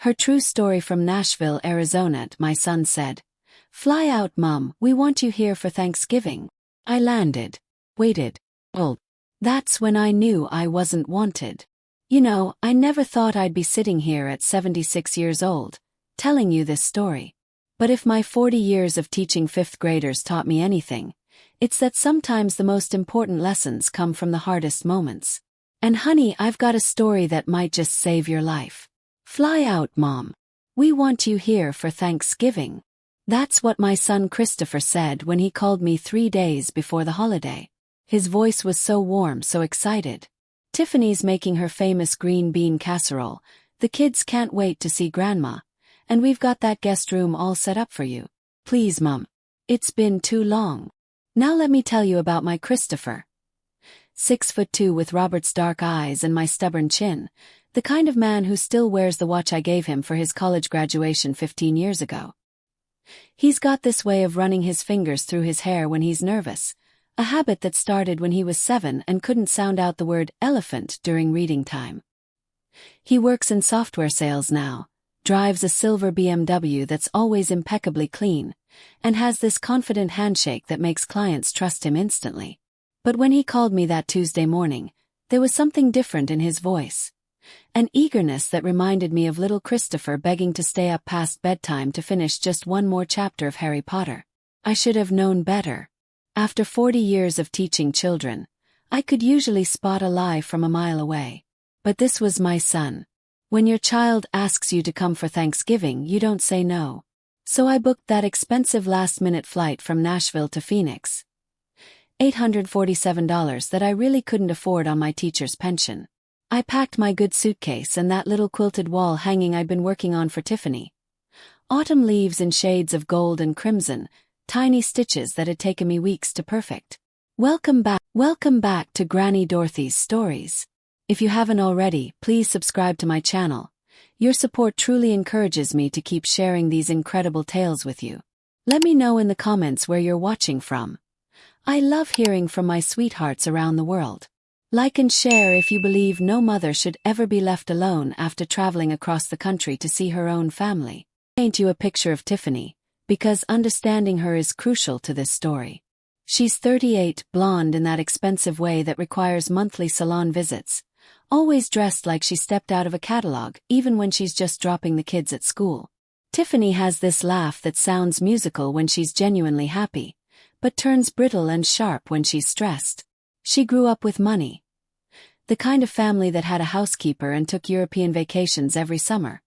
Her true story from Nashville, Arizona. My son said, "Fly out, Mom, we want you here for Thanksgiving." I landed. Waited. Well, that's when I knew I wasn't wanted. You know, I never thought I'd be sitting here at 76 years old, telling you this story. But if my 40 years of teaching fifth graders taught me anything, it's that sometimes the most important lessons come from the hardest moments. And honey, I've got a story that might just save your life. Fly out, Mom. We want you here for Thanksgiving. That's what my son Christopher said when he called me 3 days before the holiday. His voice was so warm, so excited. Tiffany's making her famous green bean casserole. The kids can't wait to see Grandma. And we've got that guest room all set up for you. Please, Mom. It's been too long. Now let me tell you about my Christopher. 6'2" with Robert's dark eyes and my stubborn chin. The kind of man who still wears the watch I gave him for his college graduation 15 years ago. He's got this way of running his fingers through his hair when he's nervous. A habit that started when he was 7 and couldn't sound out the word elephant during reading time. He works in software sales now, drives a silver BMW that's always impeccably clean, and has this confident handshake that makes clients trust him instantly. But when he called me that Tuesday morning, there was something different in his voice. An eagerness that reminded me of little Christopher begging to stay up past bedtime to finish just one more chapter of Harry Potter. I should have known better. After 40 years of teaching children, I could usually spot a lie from a mile away. But this was my son. When your child asks you to come for Thanksgiving, you don't say no. So I booked that expensive last-minute flight from Nashville to Phoenix. $847 that I really couldn't afford on my teacher's pension. I packed my good suitcase and that little quilted wall hanging I'd been working on for Tiffany. Autumn leaves in shades of gold and crimson, tiny stitches that had taken me weeks to perfect. Welcome back to Granny Dorothy's Stories. If you haven't already, please subscribe to my channel. Your support truly encourages me to keep sharing these incredible tales with you. Let me know in the comments where you're watching from. I love hearing from my sweethearts around the world. Like and share if you believe no mother should ever be left alone after traveling across the country to see her own family. Paint you a picture of Tiffany, because understanding her is crucial to this story. She's 38, blonde in that expensive way that requires monthly salon visits, always dressed like she stepped out of a catalog even when she's just dropping the kids at school. Tiffany has this laugh that sounds musical when she's genuinely happy, but turns brittle and sharp when she's stressed. She grew up with money. The kind of family that had a housekeeper and took European vacations every summer.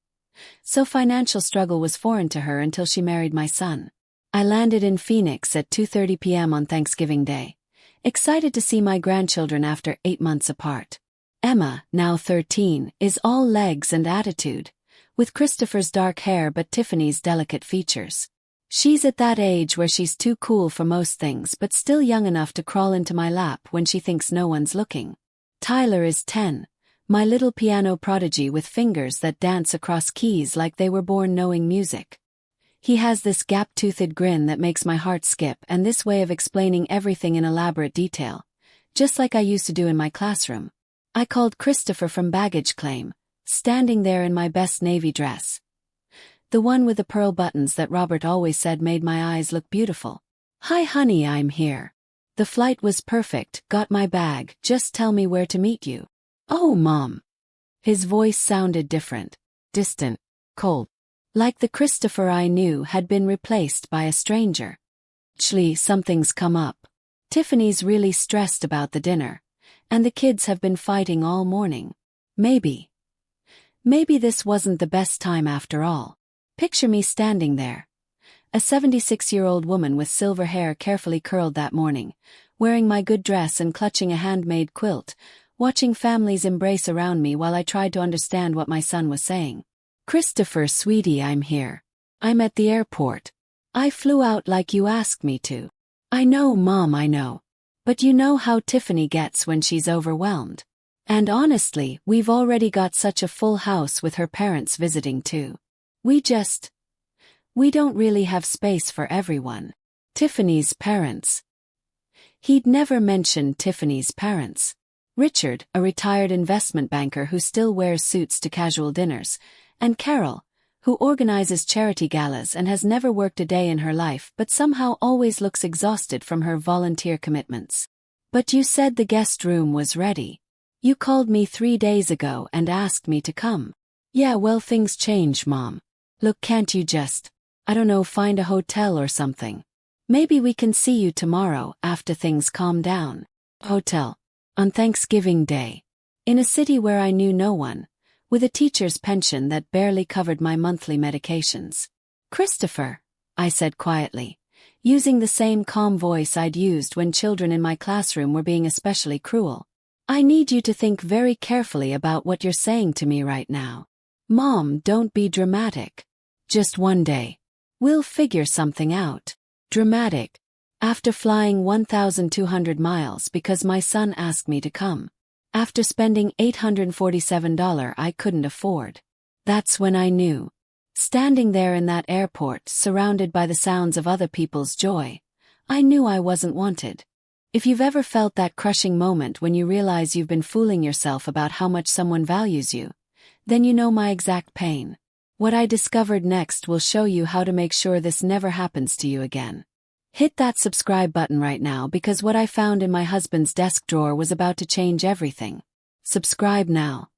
So financial struggle was foreign to her until she married my son. I landed in Phoenix at 2:30 p.m. on Thanksgiving Day, excited to see my grandchildren after 8 months apart. Emma, now 13, is all legs and attitude, with Christopher's dark hair but Tiffany's delicate features. She's at that age where she's too cool for most things but still young enough to crawl into my lap when she thinks no one's looking. Tyler is 10. My little piano prodigy with fingers that dance across keys like they were born knowing music. He has this gap-toothed grin that makes my heart skip and this way of explaining everything in elaborate detail, just like I used to do in my classroom. I called Christopher from baggage claim, standing there in my best navy dress. The one with the pearl buttons that Robert always said made my eyes look beautiful. "Hi honey, I'm here. The flight was perfect, got my bag, just tell me where to meet you." "Oh, Mom." His voice sounded different, distant, cold. Like the Christopher I knew had been replaced by a stranger. "Actually, something's come up. Tiffany's really stressed about the dinner, and the kids have been fighting all morning. Maybe this wasn't the best time after all." Picture me standing there. A 76-year-old woman with silver hair carefully curled that morning, wearing my good dress and clutching a handmade quilt, watching families embrace around me while I tried to understand what my son was saying. "Christopher, sweetie, I'm here. I'm at the airport. I flew out like you asked me to." "I know, Mom, I know. But you know how Tiffany gets when she's overwhelmed. And honestly, we've already got such a full house with her parents visiting too. We don't really have space for everyone." Tiffany's parents. He'd never mentioned Tiffany's parents. Richard, a retired investment banker who still wears suits to casual dinners, and Carol, who organizes charity galas and has never worked a day in her life but somehow always looks exhausted from her volunteer commitments. But you said the guest room was ready. You called me 3 days ago and asked me to come. Yeah, well, things change, Mom. Look, can't you just, I don't know, find a hotel or something? Maybe we can see you tomorrow after things calm down. Hotel. On Thanksgiving Day. In a city where I knew no one, with a teacher's pension that barely covered my monthly medications. Christopher, I said quietly, using the same calm voice I'd used when children in my classroom were being especially cruel. I need you to think very carefully about what you're saying to me right now. Mom, don't be dramatic. Just one day. We'll figure something out. Dramatic. After flying 1,200 miles because my son asked me to come. After spending $847 I couldn't afford. That's when I knew. Standing there in that airport, surrounded by the sounds of other people's joy, I knew I wasn't wanted. If you've ever felt that crushing moment when you realize you've been fooling yourself about how much someone values you, then you know my exact pain. What I discovered next will show you how to make sure this never happens to you again. Hit that subscribe button right now because what I found in my husband's desk drawer was about to change everything. Subscribe now.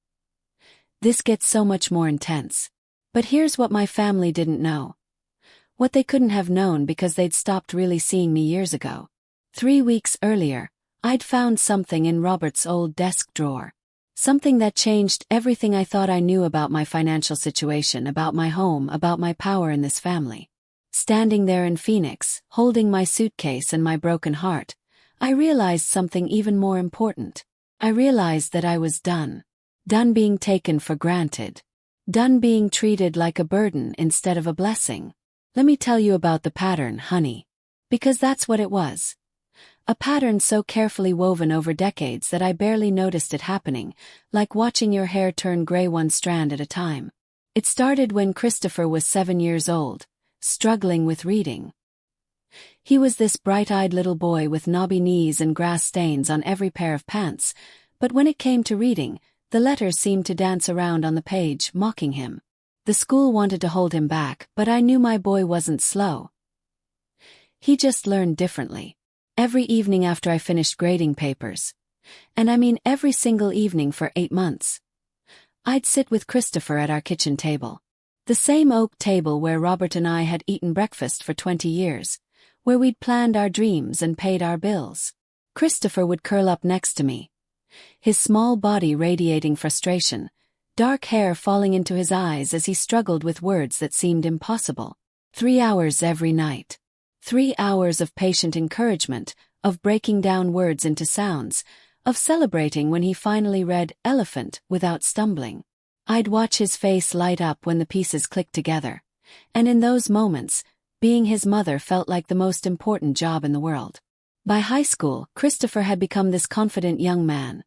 This gets so much more intense. But here's what my family didn't know. What they couldn't have known because they'd stopped really seeing me years ago. 3 weeks earlier, I'd found something in Robert's old desk drawer. Something that changed everything I thought I knew about my financial situation, about my home, about my power in this family. Standing there in Phoenix, holding my suitcase and my broken heart, I realized something even more important. I realized that I was done. Done being taken for granted. Done being treated like a burden instead of a blessing. Let me tell you about the pattern, honey. Because that's what it was. A pattern so carefully woven over decades that I barely noticed it happening, like watching your hair turn gray one strand at a time. It started when Christopher was 7 years old, struggling with reading. He was this bright-eyed little boy with knobby knees and grass stains on every pair of pants, but when it came to reading, the letters seemed to dance around on the page, mocking him. The school wanted to hold him back, but I knew my boy wasn't slow. He just learned differently. Every evening after I finished grading papers, and I mean every single evening for 8 months, I'd sit with Christopher at our kitchen table. The same oak table where Robert and I had eaten breakfast for 20 years, where we'd planned our dreams and paid our bills. Christopher would curl up next to me, his small body radiating frustration, dark hair falling into his eyes as he struggled with words that seemed impossible. 3 hours every night. 3 hours of patient encouragement, of breaking down words into sounds, of celebrating when he finally read elephant without stumbling. I'd watch his face light up when the pieces clicked together, and in those moments, being his mother felt like the most important job in the world. By high school, Christopher had become this confident young man.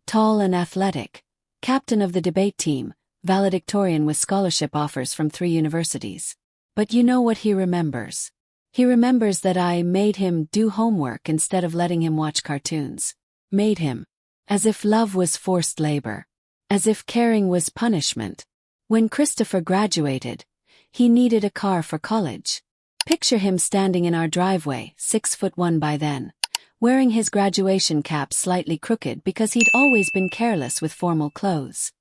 Tall and athletic, captain of the debate team, valedictorian with scholarship offers from 3 universities. But you know what he remembers? He remembers that I made him do homework instead of letting him watch cartoons. Made him. As if love was forced labor. As if caring was punishment. When Christopher graduated, he needed a car for college. Picture him standing in our driveway, 6'1" by then, wearing his graduation cap slightly crooked because he'd always been careless with formal clothes.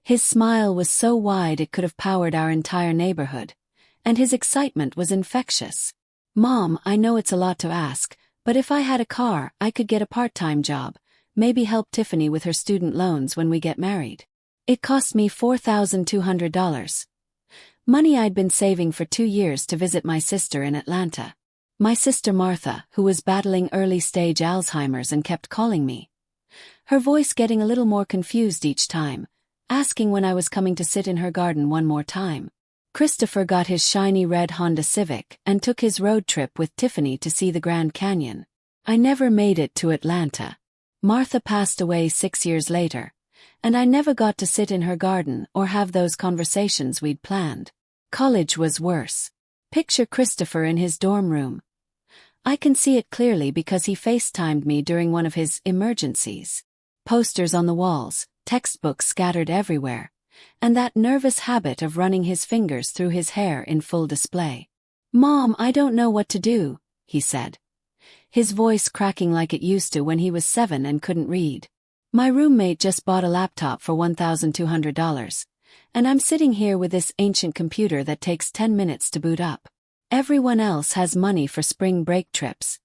His smile was so wide it could have powered our entire neighborhood, and his excitement was infectious. Mom, I know it's a lot to ask, but if I had a car, I could get a part-time job, maybe help Tiffany with her student loans when we get married. It cost me $4,200. Money I'd been saving for 2 years to visit my sister in Atlanta. My sister Martha, who was battling early-stage Alzheimer's and kept calling me. Her voice getting a little more confused each time, asking when I was coming to sit in her garden one more time. Christopher got his shiny red Honda Civic and took his road trip with Tiffany to see the Grand Canyon. I never made it to Atlanta. Martha passed away 6 years later, and I never got to sit in her garden or have those conversations we'd planned. College was worse. Picture Christopher in his dorm room. I can see it clearly because he FaceTimed me during one of his emergencies. Posters on the walls, textbooks scattered everywhere, and that nervous habit of running his fingers through his hair in full display. "Mom, I don't know what to do," he said, his voice cracking like it used to when he was 7 and couldn't read. "My roommate just bought a laptop for $1,200, and I'm sitting here with this ancient computer that takes 10 minutes to boot up. Everyone else has money for spring break trips,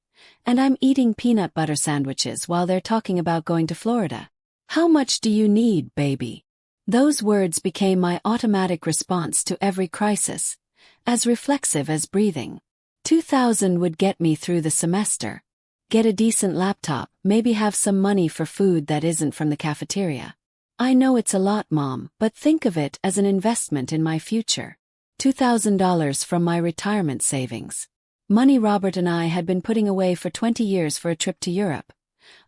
and I'm eating peanut butter sandwiches while they're talking about going to Florida. How much do you need, baby?" Those words became my automatic response to every crisis, as reflexive as breathing. 2,000 would get me through the semester. Get a decent laptop, maybe have some money for food that isn't from the cafeteria. "I know it's a lot, Mom, but think of it as an investment in my future. $2,000 from my retirement savings. Money Robert and I had been putting away for 20 years for a trip to Europe.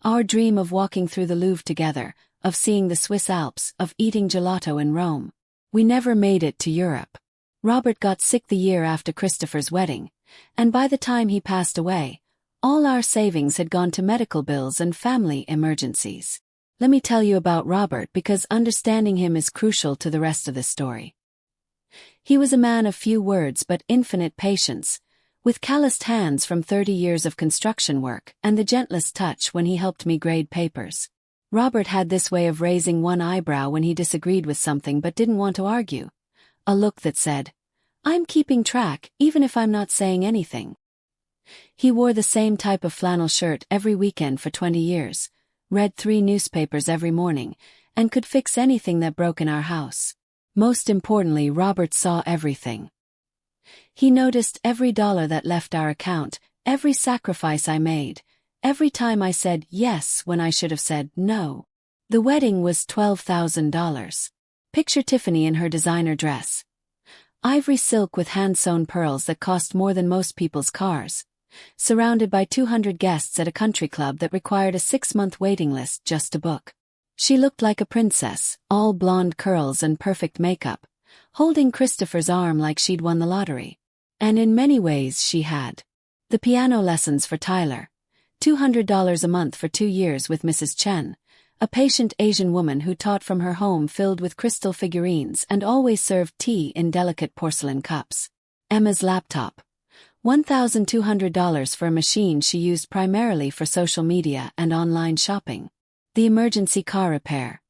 Our dream of walking through the Louvre together, of seeing the Swiss Alps, of eating gelato in Rome. We never made it to Europe. Robert got sick the year after Christopher's wedding, and by the time he passed away, all our savings had gone to medical bills and family emergencies. Let me tell you about Robert because understanding him is crucial to the rest of the story. He was a man of few words but infinite patience, with calloused hands from 30 years of construction work and the gentlest touch when he helped me grade papers. Robert had this way of raising one eyebrow when he disagreed with something but didn't want to argue. A look that said, "I'm keeping track, even if I'm not saying anything." He wore the same type of flannel shirt every weekend for 20 years, read 3 newspapers every morning, and could fix anything that broke in our house. Most importantly, Robert saw everything. He noticed every dollar that left our account, every sacrifice I made, every time I said yes when I should have said no. The wedding was $12,000. Picture Tiffany in her designer dress. Ivory silk with hand-sewn pearls that cost more than most people's cars. Surrounded by 200 guests at a country club that required a 6-month waiting list just to book. She looked like a princess, all blonde curls and perfect makeup, holding Christopher's arm like she'd won the lottery. And in many ways she had. The piano lessons for Tyler. $200 a month for 2 years with Mrs. Chen, a patient Asian woman who taught from her home filled with crystal figurines and always served tea in delicate porcelain cups. Emma's laptop. $1,200 for a machine she used primarily for social media and online shopping. The emergency car repair.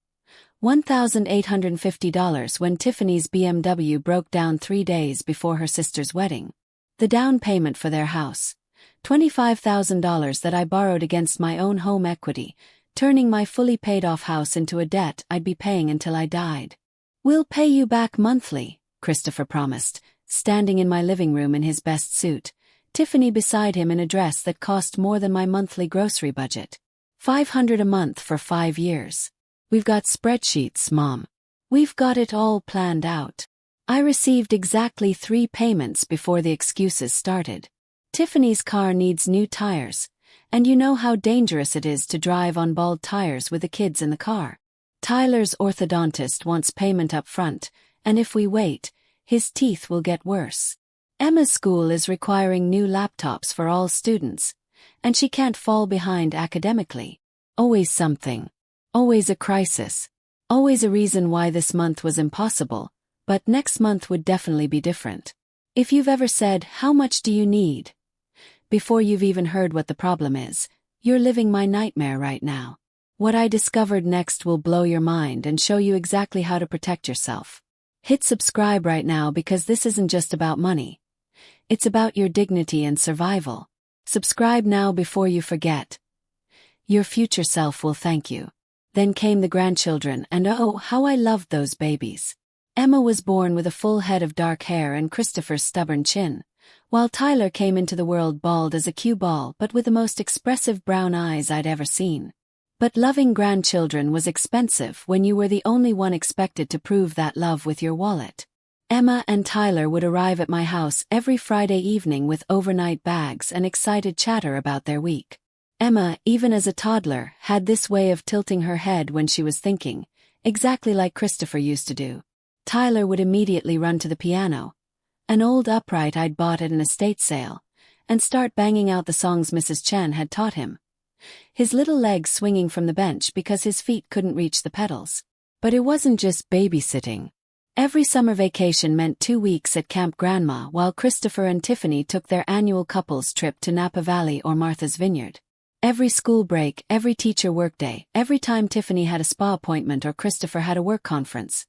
$1,850 when Tiffany's BMW broke down 3 days before her sister's wedding. The down payment for their house. $25,000 that I borrowed against my own home equity, turning my fully paid-off house into a debt I'd be paying until I died. "We'll pay you back monthly," Christopher promised, standing in my living room in his best suit, Tiffany beside him in a dress that cost more than my monthly grocery budget. $500 a month for 5 years. "We've got spreadsheets, Mom. We've got it all planned out." I received exactly 3 payments before the excuses started. Tiffany's car needs new tires, and you know how dangerous it is to drive on bald tires with the kids in the car. Tyler's orthodontist wants payment up front, and if we wait, his teeth will get worse. Emma's school is requiring new laptops for all students, and she can't fall behind academically. Always something. Always a crisis. Always a reason why this month was impossible, but next month would definitely be different. If you've ever said, "How much do you need?" before you've even heard what the problem is, you're living my nightmare right now. What I discovered next will blow your mind and show you exactly how to protect yourself. Hit subscribe right now because this isn't just about money. It's about your dignity and survival. Subscribe now before you forget. Your future self will thank you. Then came the grandchildren, and oh, how I loved those babies. Emma was born with a full head of dark hair and Christopher's stubborn chin, while Tyler came into the world bald as a cue ball but with the most expressive brown eyes I'd ever seen. But loving grandchildren was expensive when you were the only one expected to prove that love with your wallet. Emma and Tyler would arrive at my house every Friday evening with overnight bags and excited chatter about their week. Emma, even as a toddler, had this way of tilting her head when she was thinking, exactly like Christopher used to do. Tyler would immediately run to the piano, an old upright I'd bought at an estate sale, and start banging out the songs Mrs. Chen had taught him, his little legs swinging from the bench because his feet couldn't reach the pedals. But it wasn't just babysitting. Every summer vacation meant 2 weeks at Camp Grandma while Christopher and Tiffany took their annual couples trip to Napa Valley or Martha's Vineyard. Every school break, every teacher workday, every time Tiffany had a spa appointment or Christopher had a work conference.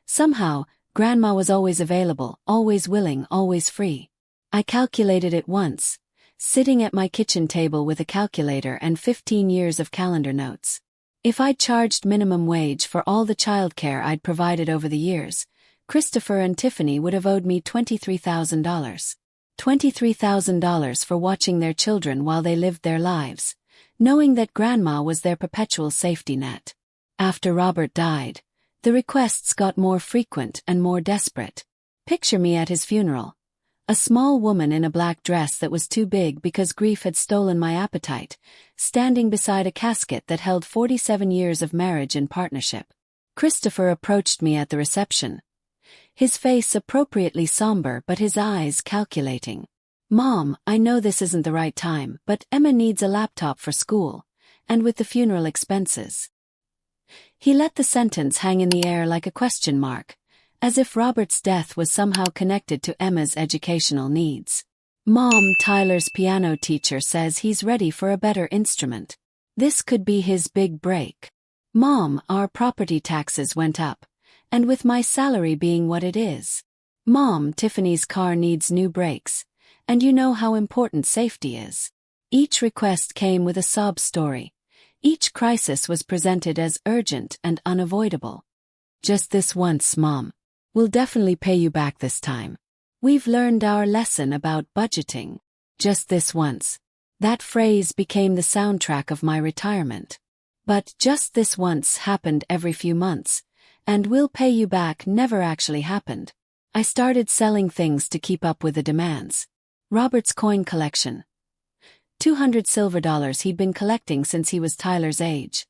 Somehow, Grandma was always available, always willing, always free. I calculated it once, sitting at my kitchen table with a calculator and 15 years of calendar notes. If I'd charged minimum wage for all the childcare I'd provided over the years, Christopher and Tiffany would have owed me $23,000. $23,000 for watching their children while they lived their lives, knowing that Grandma was their perpetual safety net. After Robert died, the requests got more frequent and more desperate. Picture me at his funeral. A small woman in a black dress that was too big because grief had stolen my appetite, standing beside a casket that held 47 years of marriage and partnership. Christopher approached me at the reception. His face appropriately somber but his eyes calculating. "Mom, I know this isn't the right time, but Emma needs a laptop for school, and with the funeral expenses." He let the sentence hang in the air like a question mark, as if Robert's death was somehow connected to Emma's educational needs. "Mom, Tyler's piano teacher says he's ready for a better instrument. This could be his big break. Mom, our property taxes went up, and with my salary being what it is. Mom, Tiffany's car needs new brakes, and you know how important safety is." Each request came with a sob story. Each crisis was presented as urgent and unavoidable. "Just this once, Mom. We'll definitely pay you back this time. We've learned our lesson about budgeting. Just this once." That phrase became the soundtrack of my retirement. But just this once happened every few months, and "we'll pay you back" never actually happened. I started selling things to keep up with the demands. Robert's coin collection. 200 silver dollars he'd been collecting since he was Tyler's age.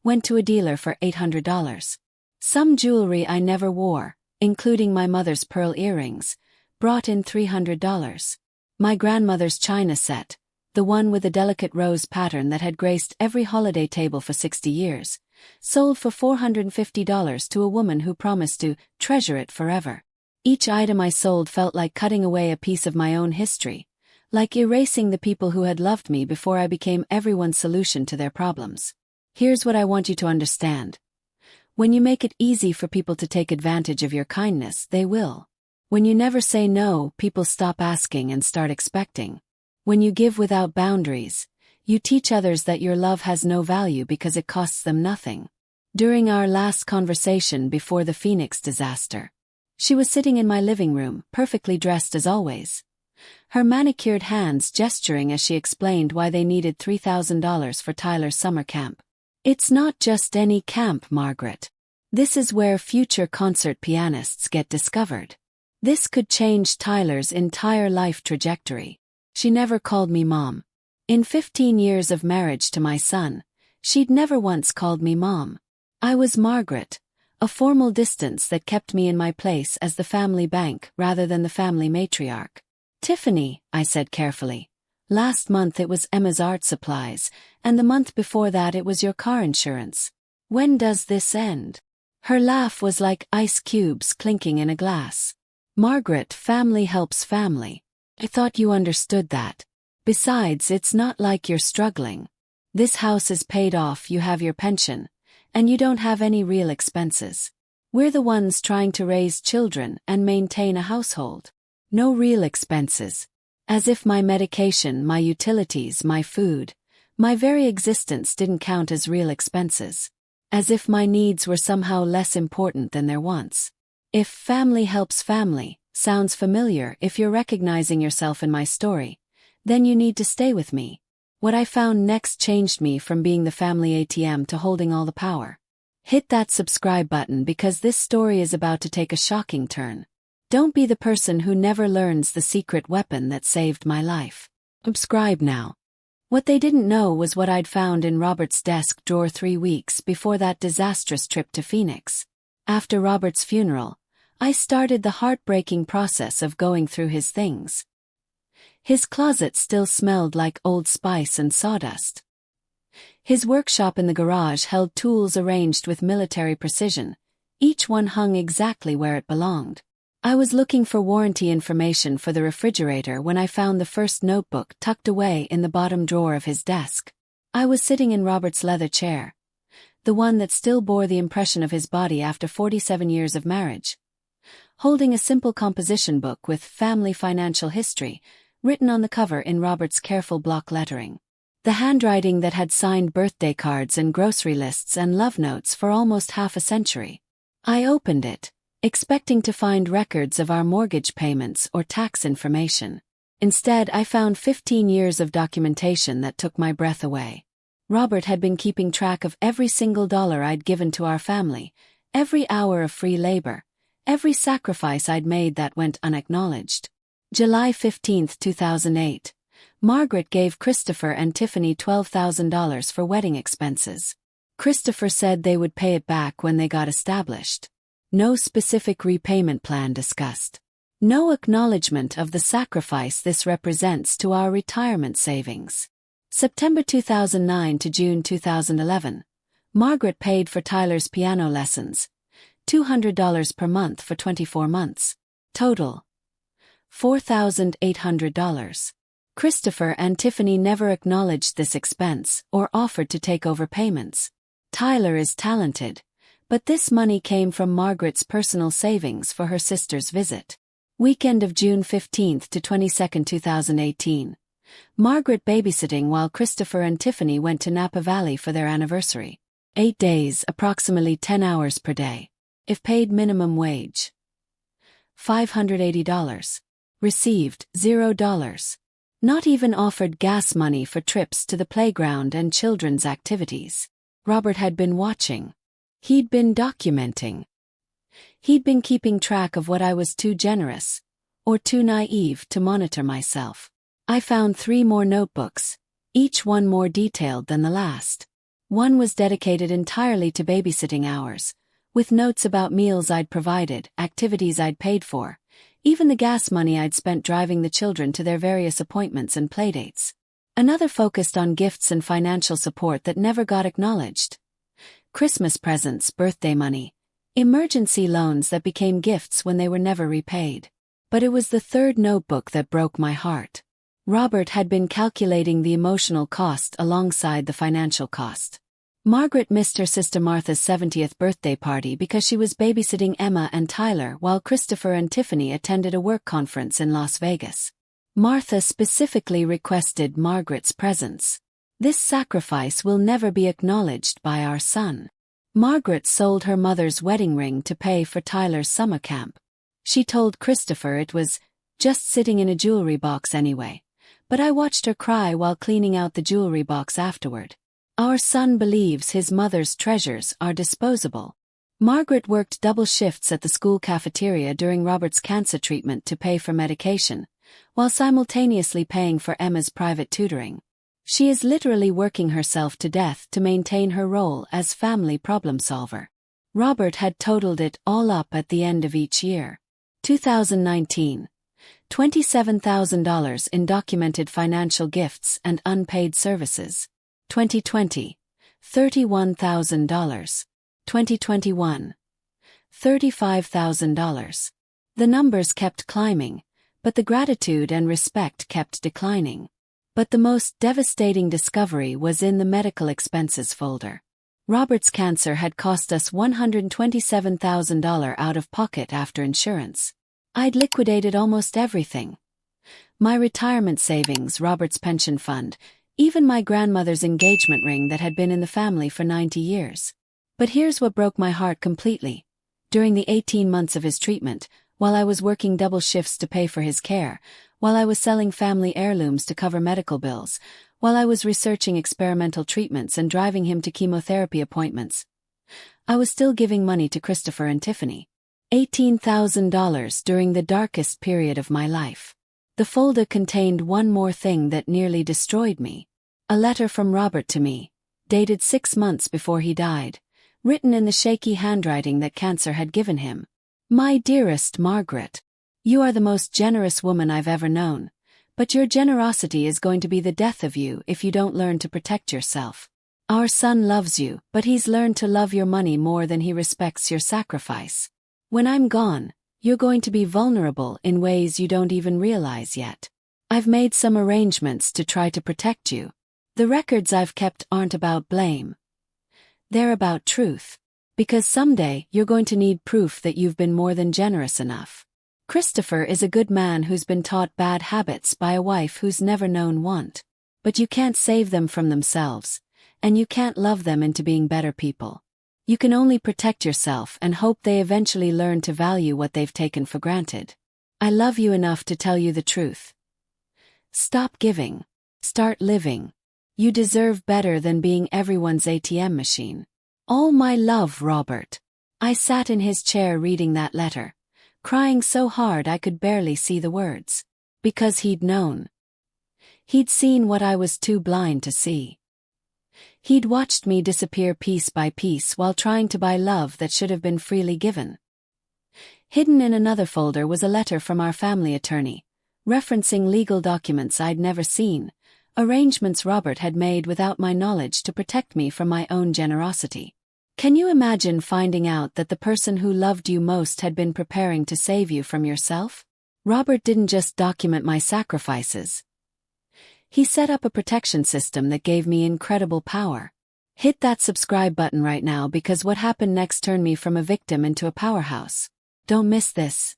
Went to a dealer for $800. Some jewelry I never wore, including my mother's pearl earrings, brought in $300. My grandmother's china set, the one with the delicate rose pattern that had graced every holiday table for 60 years, sold for $450 to a woman who promised to treasure it forever. Each item I sold felt like cutting away a piece of my own history, like erasing the people who had loved me before I became everyone's solution to their problems. Here's what I want you to understand. When you make it easy for people to take advantage of your kindness, they will. When you never say no, people stop asking and start expecting. When you give without boundaries, you teach others that your love has no value because it costs them nothing. During our last conversation before the Phoenix disaster, she was sitting in my living room, perfectly dressed as always. Her manicured hands gesturing as she explained why they needed $3,000 for Tyler's summer camp. "It's not just any camp, Margaret. This is where future concert pianists get discovered. This could change Tyler's entire life trajectory." She never called me Mom. In 15 years of marriage to my son, she'd never once called me Mom. I was Margaret, a formal distance that kept me in my place as the family bank rather than the family matriarch. "Tiffany," I said carefully. "Last month it was Emma's art supplies, and the month before that it was your car insurance. When does this end?" Her laugh was like ice cubes clinking in a glass. "Margaret, family helps family. I thought you understood that. Besides, it's not like you're struggling. This house is paid off, you have your pension, and you don't have any real expenses. We're the ones trying to raise children and maintain a household. No real expenses. As if my medication, my utilities, my food, my very existence didn't count as real expenses. As if my needs were somehow less important than their wants. If family helps family sounds familiar if you're recognizing yourself in my story, then you need to stay with me. What I found next changed me from being the family ATM to holding all the power. Hit that subscribe button because this story is about to take a shocking turn. Don't be the person who never learns the secret weapon that saved my life. Subscribe now. What they didn't know was what I'd found in Robert's desk drawer 3 weeks before that disastrous trip to Phoenix. After Robert's funeral, I started the heartbreaking process of going through his things. His closet still smelled like Old Spice and sawdust. His workshop in the garage held tools arranged with military precision, each one hung exactly where it belonged. I was looking for warranty information for the refrigerator when I found the first notebook tucked away in the bottom drawer of his desk. I was sitting in Robert's leather chair, the one that still bore the impression of his body after 47 years of marriage, holding a simple composition book with family financial history, written on the cover in Robert's careful block lettering. The handwriting that had signed birthday cards and grocery lists and love notes for almost half a century. I opened it, expecting to find records of our mortgage payments or tax information. Instead, I found 15 years of documentation that took my breath away. Robert had been keeping track of every single dollar I'd given to our family, every hour of free labor, every sacrifice I'd made that went unacknowledged. July 15, 2008. Margaret gave Christopher and Tiffany $12,000 for wedding expenses. Christopher said they would pay it back when they got established. No specific repayment plan discussed. No acknowledgement of the sacrifice this represents to our retirement savings. September 2009 to June 2011. Margaret paid for Tyler's piano lessons, $200 per month for 24 months. Total, $4,800. Christopher and Tiffany never acknowledged this expense or offered to take over payments. Tyler is talented, but this money came from Margaret's personal savings for her sister's visit. Weekend of June 15 to 22, 2018. Margaret babysitting while Christopher and Tiffany went to Napa Valley for their anniversary. 8 days, approximately 10 hours per day. If paid minimum wage, $580. Received, $0. Not even offered gas money for trips to the playground and children's activities. Robert had been watching. He'd been documenting. He'd been keeping track of what I was too generous, or too naive to monitor myself. I found 3 more notebooks, each one more detailed than the last. One was dedicated entirely to babysitting hours, with notes about meals I'd provided, activities I'd paid for, even the gas money I'd spent driving the children to their various appointments and playdates. Another focused on gifts and financial support that never got acknowledged. Christmas presents, birthday money, emergency loans that became gifts when they were never repaid. But it was the 3rd notebook that broke my heart. Robert had been calculating the emotional cost alongside the financial cost. Margaret missed her sister Martha's 70th birthday party because she was babysitting Emma and Tyler while Christopher and Tiffany attended a work conference in Las Vegas. Martha specifically requested Margaret's presence. This sacrifice will never be acknowledged by our son. Margaret sold her mother's wedding ring to pay for Tyler's summer camp. She told Christopher it was just sitting in a jewelry box anyway, but I watched her cry while cleaning out the jewelry box afterward. Our son believes his mother's treasures are disposable. Margaret worked double shifts at the school cafeteria during Robert's cancer treatment to pay for medication, while simultaneously paying for Emma's private tutoring. She is literally working herself to death to maintain her role as family problem solver. Robert had totaled it all up at the end of each year. 2019. $27,000 in documented financial gifts and unpaid services. 2020, $31,000. 2021, $35,000. The numbers kept climbing, but the gratitude and respect kept declining. But the most devastating discovery was in the medical expenses folder. Robert's cancer had cost us $127,000 out of pocket after insurance. I'd liquidated almost everything. My retirement savings, Robert's pension fund, even my grandmother's engagement ring that had been in the family for 90 years. But here's what broke my heart completely. During the 18 months of his treatment, while I was working double shifts to pay for his care, while I was selling family heirlooms to cover medical bills, while I was researching experimental treatments and driving him to chemotherapy appointments, I was still giving money to Christopher and Tiffany. $18,000 during the darkest period of my life. The folder contained one more thing that nearly destroyed me. A letter from Robert to me, dated 6 months before he died, written in the shaky handwriting that cancer had given him. My dearest Margaret, you are the most generous woman I've ever known, but your generosity is going to be the death of you if you don't learn to protect yourself. Our son loves you, but he's learned to love your money more than he respects your sacrifice. When I'm gone, you're going to be vulnerable in ways you don't even realize yet. I've made some arrangements to try to protect you. The records I've kept aren't about blame. They're about truth. Because someday you're going to need proof that you've been more than generous enough. Christopher is a good man who's been taught bad habits by a wife who's never known want. But you can't save them from themselves, and you can't love them into being better people. You can only protect yourself and hope they eventually learn to value what they've taken for granted. I love you enough to tell you the truth. Stop giving. Start living. You deserve better than being everyone's ATM machine. All my love, Robert. I sat in his chair reading that letter, crying so hard I could barely see the words. Because he'd known. He'd seen what I was too blind to see. He'd watched me disappear piece by piece while trying to buy love that should have been freely given. Hidden in another folder was a letter from our family attorney, referencing legal documents I'd never seen, arrangements Robert had made without my knowledge to protect me from my own generosity. Can you imagine finding out that the person who loved you most had been preparing to save you from yourself? Robert didn't just document my sacrifices. He set up a protection system that gave me incredible power. Hit that subscribe button right now because what happened next turned me from a victim into a powerhouse. Don't miss this.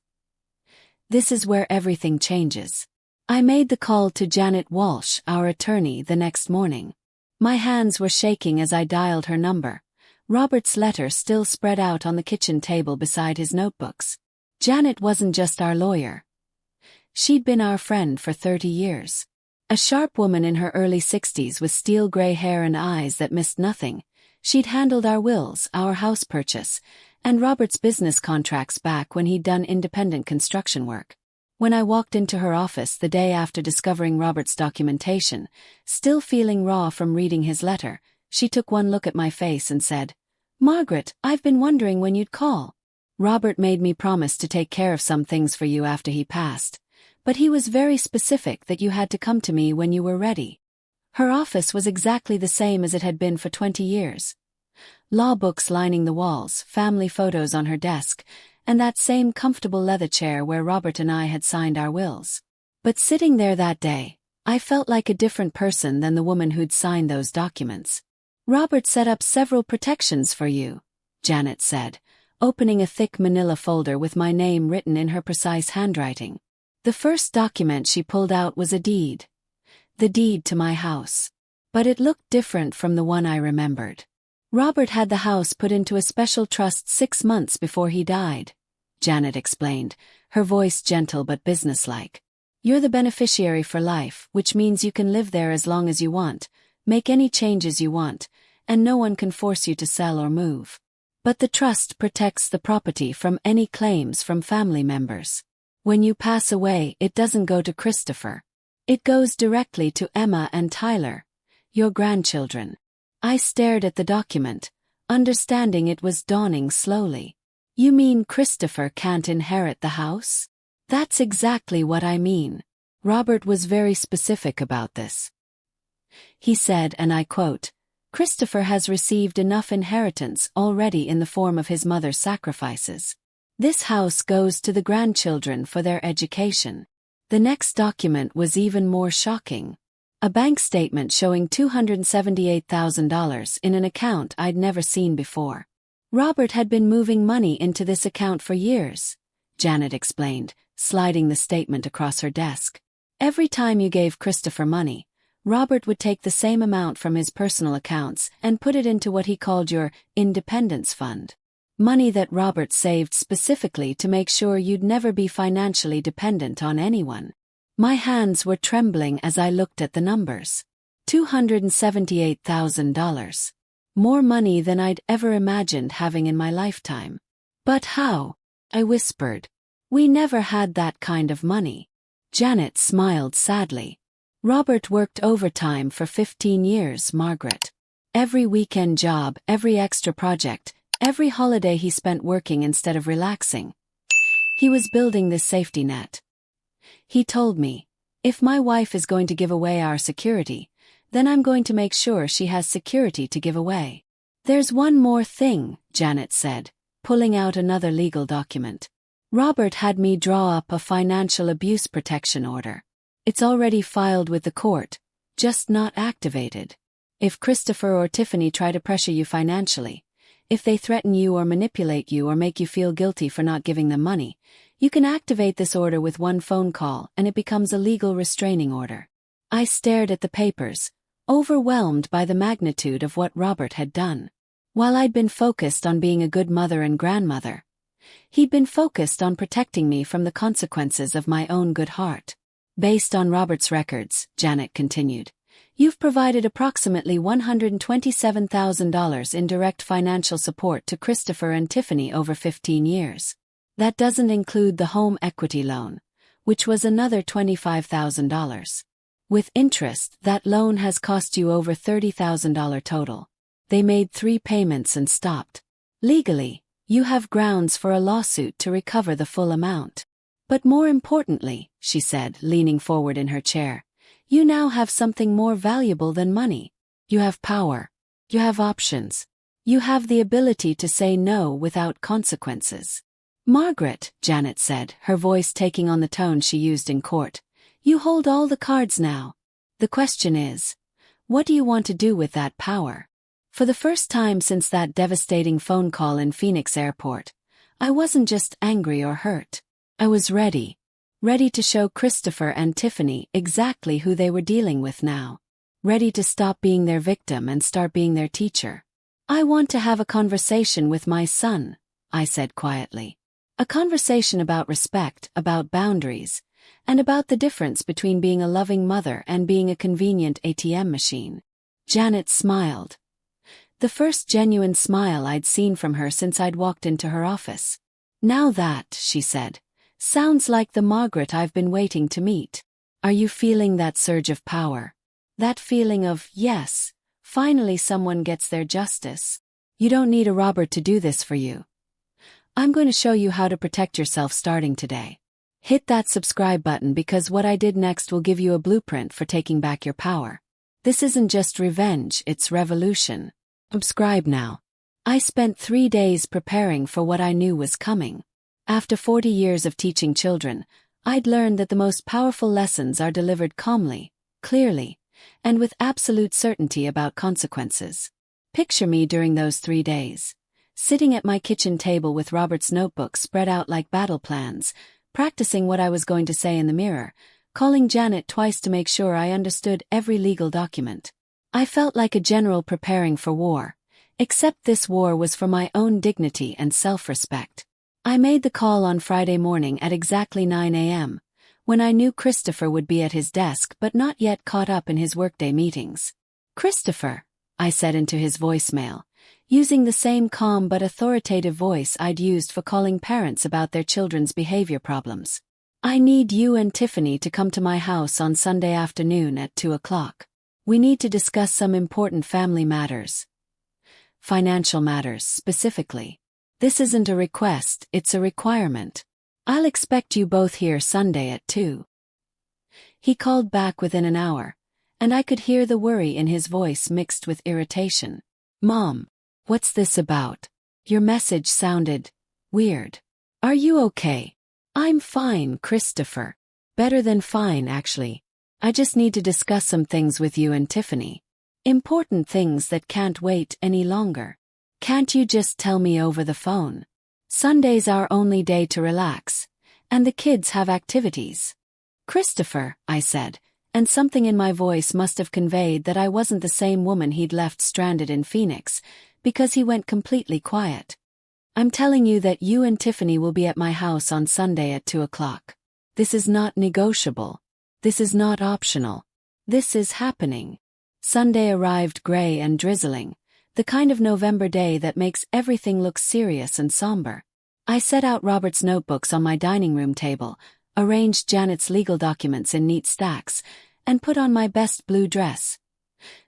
This is where everything changes. I made the call to Janet Walsh, our attorney, the next morning. My hands were shaking as I dialed her number. Robert's letter still spread out on the kitchen table beside his notebooks. Janet wasn't just our lawyer. She'd been our friend for 30 years. A sharp woman in her early 60s with steel gray hair and eyes that missed nothing, she'd handled our wills, our house purchase, and Robert's business contracts back when he'd done independent construction work. When I walked into her office the day after discovering Robert's documentation, still feeling raw from reading his letter, she took one look at my face and said, "Margaret, I've been wondering when you'd call. Robert made me promise to take care of some things for you after he passed, but he was very specific that you had to come to me when you were ready." Her office was exactly the same as it had been for 20 years. Law books lining the walls, family photos on her desk, and that same comfortable leather chair where Robert and I had signed our wills. But sitting there that day, I felt like a different person than the woman who'd signed those documents. "Robert set up several protections for you," Janet said, opening a thick manila folder with my name written in her precise handwriting. The first document she pulled out was a deed. The deed to my house. But it looked different from the one I remembered. Robert had the house put into a special trust 6 months before he died, Janet explained, her voice gentle but businesslike. "You're the beneficiary for life, which means you can live there as long as you want, make any changes you want, and no one can force you to sell or move. But the trust protects the property from any claims from family members. When you pass away, it doesn't go to Christopher. It goes directly to Emma and Tyler, your grandchildren." I stared at the document, understanding it was dawning slowly. "You mean Christopher can't inherit the house?" "That's exactly what I mean." Robert was very specific about this. He said, and I quote, "Christopher has received enough inheritance already in the form of his mother's sacrifices. This house goes to the grandchildren for their education." The next document was even more shocking. A bank statement showing $278,000 in an account I'd never seen before. Robert had been moving money into this account for years, Janet explained, sliding the statement across her desk. "Every time you gave Christopher money, Robert would take the same amount from his personal accounts and put it into what he called your independence fund. Money that Robert saved specifically to make sure you'd never be financially dependent on anyone." My hands were trembling as I looked at the numbers. $278,000. More money than I'd ever imagined having in my lifetime. "But how?" I whispered. "We never had that kind of money." Janet smiled sadly. "Robert worked overtime for 15 years, Margaret. Every weekend job, every extra project, every holiday he spent working instead of relaxing. He was building this safety net. He told me, if my wife is going to give away our security, Then I'm going to make sure she has security to give away. There's one more thing, Janet said, pulling out another legal document. Robert had me draw up a financial abuse protection order. It's already filed with the court, just not activated. If Christopher or Tiffany try to pressure you financially, if they threaten you or manipulate you or make you feel guilty for not giving them money, you can activate this order with one phone call and it becomes a legal restraining order. I stared at the papers, overwhelmed by the magnitude of what Robert had done. While I'd been focused on being a good mother and grandmother, he'd been focused on protecting me from the consequences of my own good heart. Based on Robert's records, Janet continued, you've provided approximately $127,000 in direct financial support to Christopher and Tiffany over 15 years. That doesn't include the home equity loan, which was another $25,000. With interest, that loan has cost you over $30,000 total. They made 3 payments and stopped. Legally, you have grounds for a lawsuit to recover the full amount. But more importantly, she said, leaning forward in her chair, you now have something more valuable than money. You have power. You have options. You have the ability to say no without consequences. Margaret, Janet said, her voice taking on the tone she used in court, you hold all the cards now. The question is, what do you want to do with that power? For the first time since that devastating phone call in Phoenix Airport, I wasn't just angry or hurt. I was ready to show Christopher and Tiffany exactly who they were dealing with now. Ready to stop being their victim and start being their teacher. I want to have a conversation with my son, I said quietly. A conversation about respect, about boundaries, and about the difference between being a loving mother and being a convenient ATM machine. Janet smiled. The first genuine smile I'd seen from her since I'd walked into her office. Now that, she said, sounds like the Margaret I've been waiting to meet. Are you feeling that surge of power? That feeling of, yes, finally someone gets their justice. You don't need a Robert to do this for you. I'm going to show you how to protect yourself starting today. Hit that subscribe button because what I did next will give you a blueprint for taking back your power. This isn't just revenge, it's revolution. Subscribe now. I spent 3 days preparing for what I knew was coming. After 40 years of teaching children, I'd learned that the most powerful lessons are delivered calmly, clearly, and with absolute certainty about consequences. Picture me during those 3 days, sitting at my kitchen table with Robert's notebook spread out like battle plans, practicing what I was going to say in the mirror, calling Janet twice to make sure I understood every legal document. I felt like a general preparing for war, except this war was for my own dignity and self-respect. I made the call on Friday morning at exactly 9 a.m., when I knew Christopher would be at his desk but not yet caught up in his workday meetings. Christopher, I said into his voicemail, using the same calm but authoritative voice I'd used for calling parents about their children's behavior problems. I need you and Tiffany to come to my house on Sunday afternoon at 2 o'clock. We need to discuss some important family matters. Financial matters, specifically. This isn't a request, it's a requirement. I'll expect you both here Sunday at 2. He called back within an hour, and I could hear the worry in his voice mixed with irritation. Mom, what's this about? Your message sounded weird. Are you okay? I'm fine, Christopher. Better than fine, actually. I just need to discuss some things with you and Tiffany. Important things that can't wait any longer. Can't you just tell me over the phone? Sunday's our only day to relax, and the kids have activities. Christopher, I said, and something in my voice must have conveyed that I wasn't the same woman he'd left stranded in Phoenix, because he went completely quiet. I'm telling you that you and Tiffany will be at my house on Sunday at 2 o'clock. This is not negotiable. This is not optional. This is happening. Sunday arrived gray and drizzling, the kind of November day that makes everything look serious and somber. I set out Robert's notebooks on my dining room table, arranged Janet's legal documents in neat stacks, and put on my best blue dress.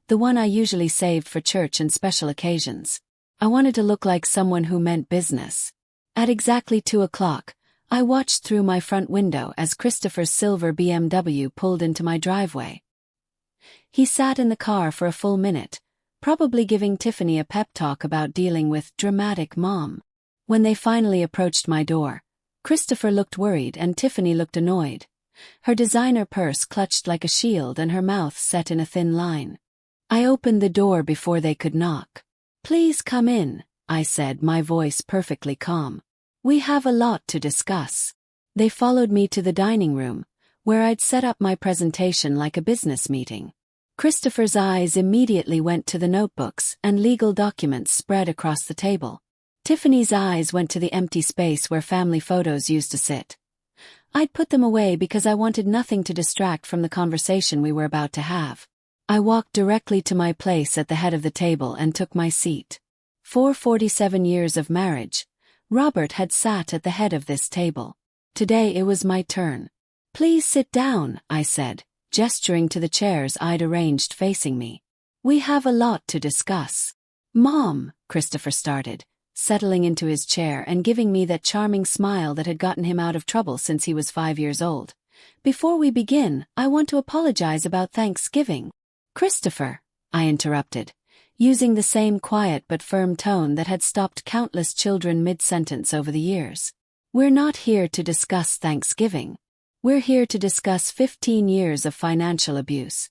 The one I usually saved for church and special occasions. I wanted to look like someone who meant business. At exactly 2 o'clock, I watched through my front window as Christopher's silver BMW pulled into my driveway. He sat in the car for a full minute, probably giving Tiffany a pep talk about dealing with dramatic mom. When they finally approached my door, Christopher looked worried and Tiffany looked annoyed. Her designer purse clutched like a shield and her mouth set in a thin line. I opened the door before they could knock. "Please come in," I said, my voice perfectly calm. "We have a lot to discuss." They followed me to the dining room, where I'd set up my presentation like a business meeting. Christopher's eyes immediately went to the notebooks and legal documents spread across the table. Tiffany's eyes went to the empty space where family photos used to sit. I'd put them away because I wanted nothing to distract from the conversation we were about to have. I walked directly to my place at the head of the table and took my seat. For 47 years of marriage, Robert had sat at the head of this table. Today it was my turn. "Please sit down," I said, gesturing to the chairs I'd arranged facing me. "We have a lot to discuss." "Mom," Christopher started, settling into his chair and giving me that charming smile that had gotten him out of trouble since he was 5 years old. "Before we begin, I want to apologize about Thanksgiving." "Christopher," I interrupted, using the same quiet but firm tone that had stopped countless children mid-sentence over the years. "We're not here to discuss Thanksgiving. We're here to discuss 15 years of financial abuse,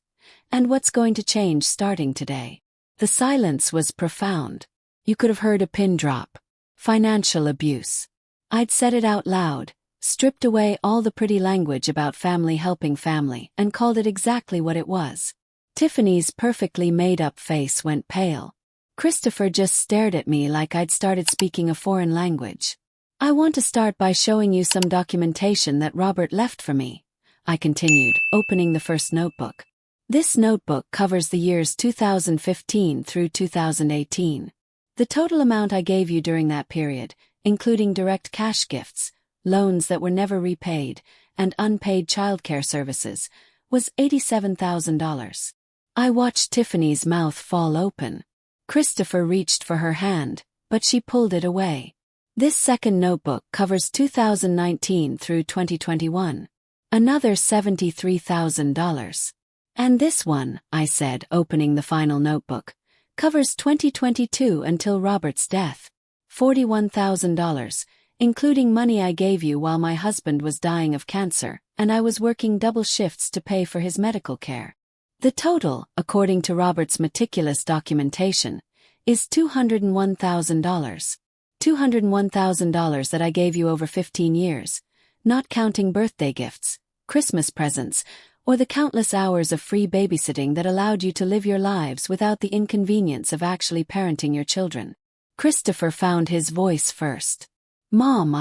and what's going to change starting today." The silence was profound. You could have heard a pin drop. Financial abuse. I'd said it out loud, stripped away all the pretty language about family helping family, and called it exactly what it was. Tiffany's perfectly made-up face went pale. Christopher just stared at me like I'd started speaking a foreign language. "I want to start by showing you some documentation that Robert left for me," I continued, opening the first notebook. "This notebook covers the years 2015 through 2018. The total amount I gave you during that period, including direct cash gifts, loans that were never repaid, and unpaid childcare services, was $87,000. I watched Tiffany's mouth fall open. Christopher reached for her hand, but she pulled it away. "This second notebook covers 2019 through 2021. Another $73,000. And this one," I said, opening the final notebook, "covers 2022 until Robert's death. $41,000, including money I gave you while my husband was dying of cancer, and I was working double shifts to pay for his medical care. The total, according to Robert's meticulous documentation, is $201,000. $201,000 that I gave you over 15 years, not counting birthday gifts, Christmas presents, or the countless hours of free babysitting that allowed you to live your lives without the inconvenience of actually parenting your children." Christopher found his voice first. "Mom,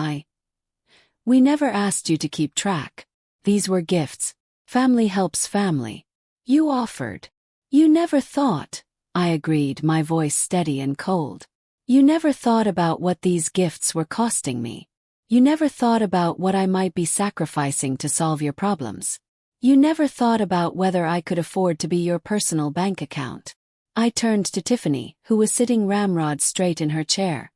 we never asked you to keep track. These were gifts. Family helps family. You offered. You never thought," I agreed, my voice steady and cold. "You never thought about what these gifts were costing me. You never thought about what I might be sacrificing to solve your problems. You never thought about whether I could afford to be your personal bank account." I turned to Tiffany, who was sitting ramrod straight in her chair,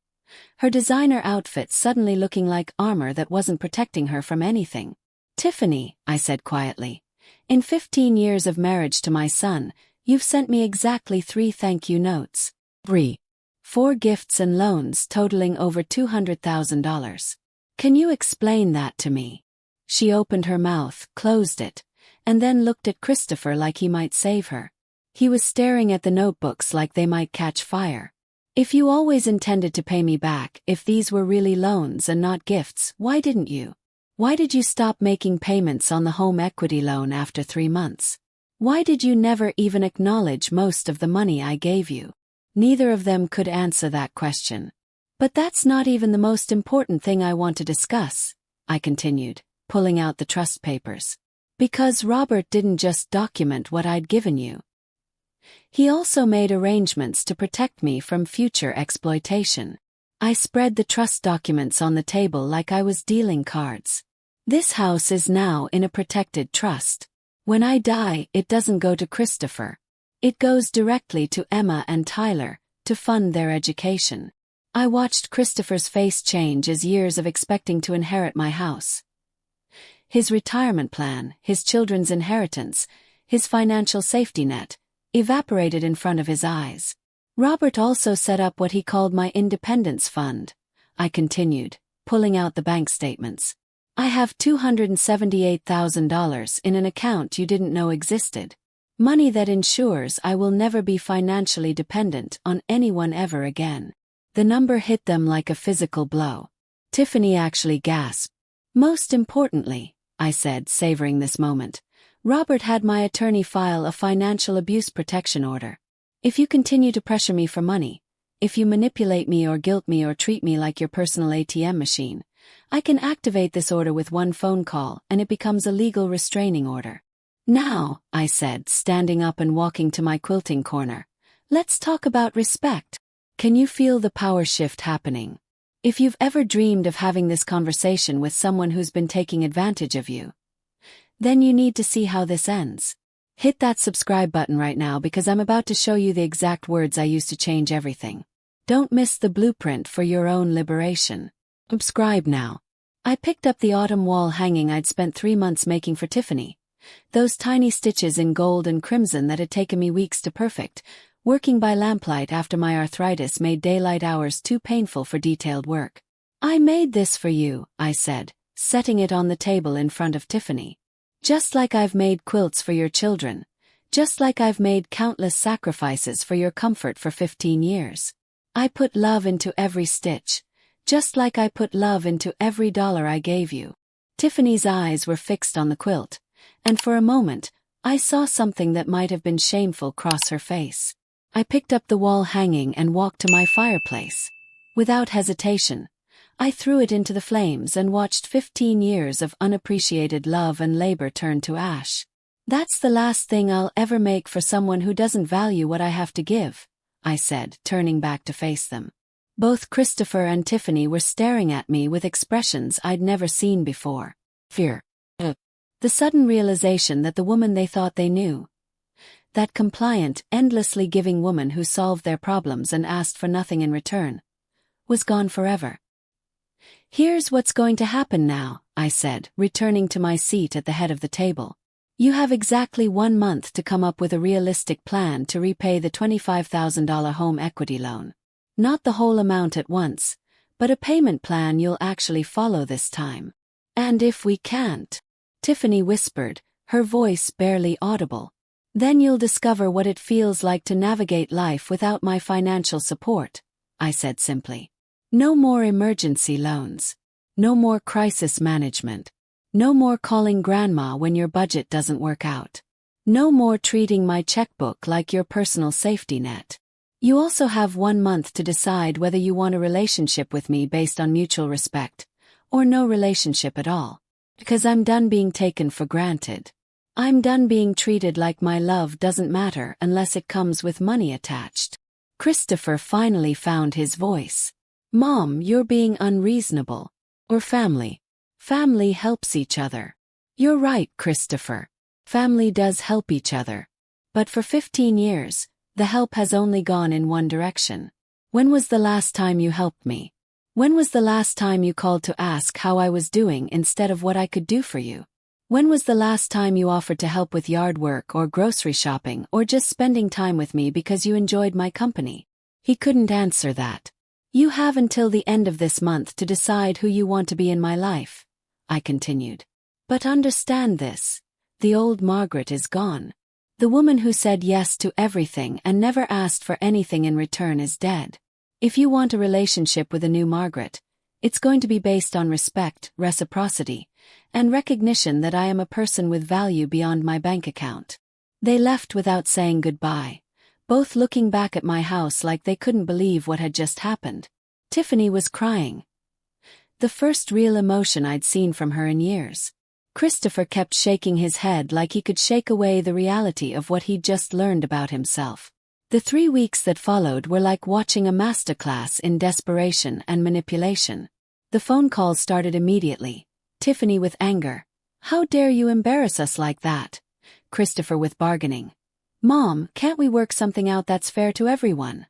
her designer outfit suddenly looking like armor that wasn't protecting her from anything. "Tiffany," I said quietly, "in 15 years of marriage to my son, you've sent me exactly 3 thank you notes. 4 gifts and loans totaling over $200,000. Can you explain that to me?" She opened her mouth, closed it, and then looked at Christopher like he might save her. He was staring at the notebooks like they might catch fire. "If you always intended to pay me back, if these were really loans and not gifts, why didn't you? Why did you stop making payments on the home equity loan after 3 months? Why did you never even acknowledge most of the money I gave you?" Neither of them could answer that question. "But that's not even the most important thing I want to discuss," I continued, pulling out the trust papers. "Because Robert didn't just document what I'd given you. He also made arrangements to protect me from future exploitation." I spread the trust documents on the table like I was dealing cards. "This house is now in a protected trust. When I die, it doesn't go to Christopher. It goes directly to Emma and Tyler, to fund their education." I watched Christopher's face change as years of expecting to inherit my house, his retirement plan, his children's inheritance, his financial safety net, evaporated in front of his eyes. Robert also set up what he called my independence fund, I continued, pulling out the bank statements. I have $278,000 in an account you didn't know existed. Money that ensures I will never be financially dependent on anyone ever again. The number hit them like a physical blow. Tiffany actually gasped. Most importantly, I said, savoring this moment, Robert had my attorney file a financial abuse protection order. If you continue to pressure me for money, if you manipulate me or guilt me or treat me like your personal ATM machine, I can activate this order with one phone call and it becomes a legal restraining order. Now, I said, standing up and walking to my quilting corner, let's talk about respect. Can you feel the power shift happening? If you've ever dreamed of having this conversation with someone who's been taking advantage of you, then you need to see how this ends. Hit that subscribe button right now because I'm about to show you the exact words I use to change everything. Don't miss the blueprint for your own liberation. Subscribe now. I picked up the autumn wall hanging I'd spent 3 months making for Tiffany. Those tiny stitches in gold and crimson that had taken me weeks to perfect, working by lamplight after my arthritis made daylight hours too painful for detailed work. I made this for you, I said, setting it on the table in front of Tiffany. Just like I've made quilts for your children. Just like I've made countless sacrifices for your comfort for 15 years. I put love into every stitch. Just like I put love into every dollar I gave you. Tiffany's eyes were fixed on the quilt, and for a moment, I saw something that might have been shameful cross her face. I picked up the wall hanging and walked to my fireplace. Without hesitation, I threw it into the flames and watched 15 years of unappreciated love and labor turn to ash. That's the last thing I'll ever make for someone who doesn't value what I have to give, I said, turning back to face them. Both Christopher and Tiffany were staring at me with expressions I'd never seen before. Fear. The sudden realization that the woman they thought they knew, that compliant, endlessly giving woman who solved their problems and asked for nothing in return, was gone forever. Here's what's going to happen now, I said, returning to my seat at the head of the table. You have exactly 1 month to come up with a realistic plan to repay the $25,000 home equity loan. Not the whole amount at once, but a payment plan you'll actually follow this time. And if we can't, Tiffany whispered, her voice barely audible, then you'll discover what it feels like to navigate life without my financial support, I said simply. No more emergency loans. No more crisis management. No more calling grandma when your budget doesn't work out. No more treating my checkbook like your personal safety net. You also have 1 month to decide whether you want a relationship with me based on mutual respect, or no relationship at all. Because I'm done being taken for granted. I'm done being treated like my love doesn't matter unless it comes with money attached. Christopher finally found his voice. Mom, you're being unreasonable. Or family. Family helps each other. You're right, Christopher. Family does help each other. But for 15 years, the help has only gone in one direction. When was the last time you helped me? When was the last time you called to ask how I was doing instead of what I could do for you? When was the last time you offered to help with yard work or grocery shopping or just spending time with me because you enjoyed my company? He couldn't answer that. You have until the end of this month to decide who you want to be in my life, I continued. But understand this. The old Margaret is gone. The woman who said yes to everything and never asked for anything in return is dead. If you want a relationship with a new Margaret, it's going to be based on respect, reciprocity, and recognition that I am a person with value beyond my bank account. They left without saying goodbye, both looking back at my house like they couldn't believe what had just happened. Tiffany was crying. The first real emotion I'd seen from her in years. Christopher kept shaking his head like he could shake away the reality of what he'd just learned about himself. The 3 weeks that followed were like watching a masterclass in desperation and manipulation. The phone calls started immediately. Tiffany with anger. How dare you embarrass us like that? Christopher with bargaining. Mom, can't we work something out that's fair to everyone?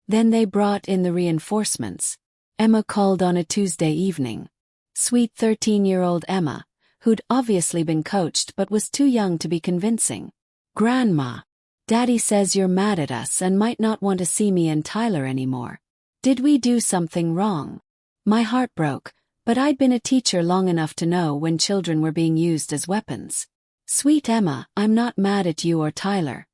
Then they brought in the reinforcements. Emma called on a Tuesday evening. Sweet 13-year-old Emma, who'd obviously been coached but was too young to be convincing. Grandma, Daddy says you're mad at us and might not want to see me and Tyler anymore. Did we do something wrong? My heart broke, but I'd been a teacher long enough to know when children were being used as weapons. Sweet Emma, I'm not mad at you or Tyler.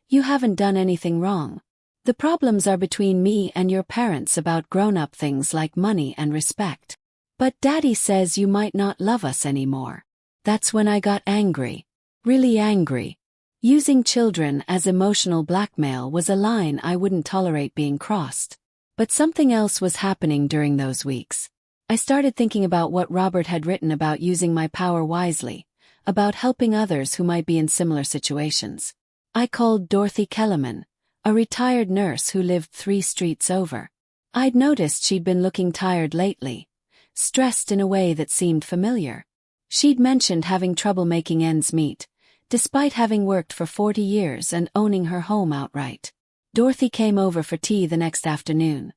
You haven't done anything wrong. The problems are between me and your parents about grown-up things like money and respect. But Daddy says you might not love us anymore. That's when I got angry. Really angry. Using children as emotional blackmail was a line I wouldn't tolerate being crossed. But something else was happening during those weeks. I started thinking about what Robert had written about using my power wisely, about helping others who might be in similar situations. I called Dorothy Kellerman, a retired nurse who lived 3 streets over. I'd noticed she'd been looking tired lately, stressed in a way that seemed familiar. She'd mentioned having trouble making ends meet, despite having worked for 40 years and owning her home outright. Dorothy came over for tea the next afternoon.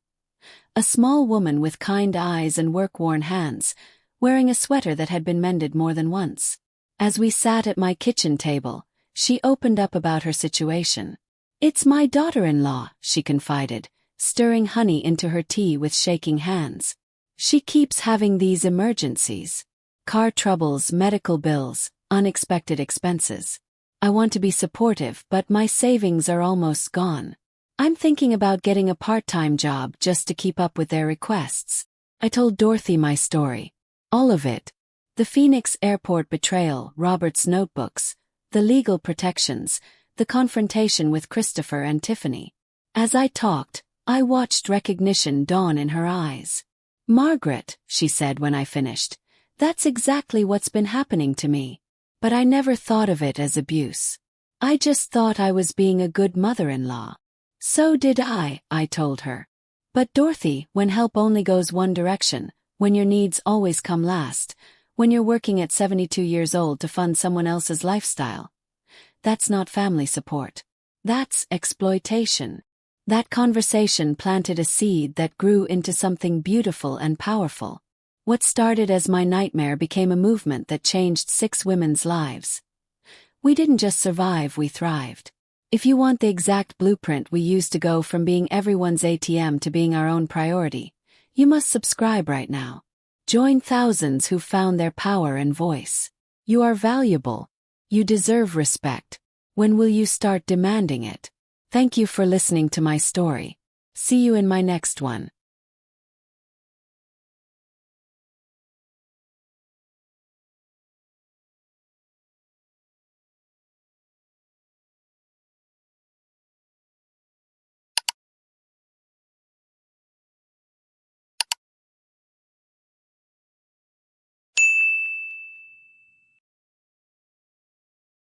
A small woman with kind eyes and work-worn hands, wearing a sweater that had been mended more than once. As we sat at my kitchen table, she opened up about her situation. "It's my daughter-in-law," she confided, stirring honey into her tea with shaking hands. "She keeps having these emergencies. Car troubles, medical bills, unexpected expenses. I want to be supportive, but my savings are almost gone. I'm thinking about getting a part-time job just to keep up with their requests." I told Dorothy my story. All of it. The Phoenix airport betrayal, Robert's notebooks, the legal protections, the confrontation with Christopher and Tiffany. As I talked, I watched recognition dawn in her eyes. "Margaret," she said when I finished, "that's exactly what's been happening to me. But I never thought of it as abuse. I just thought I was being a good mother-in-law." "So did I told her. "But Dorothy, when help only goes one direction, when your needs always come last, when you're working at 72 years old to fund someone else's lifestyle, that's not family support. That's exploitation." That conversation planted a seed that grew into something beautiful and powerful. What started as my nightmare became a movement that changed 6 women's lives. We didn't just survive, we thrived. If you want the exact blueprint we use to go from being everyone's ATM to being our own priority, you must subscribe right now. Join thousands who've found their power and voice. You are valuable. You deserve respect. When will you start demanding it? Thank you for listening to my story. See you in my next one.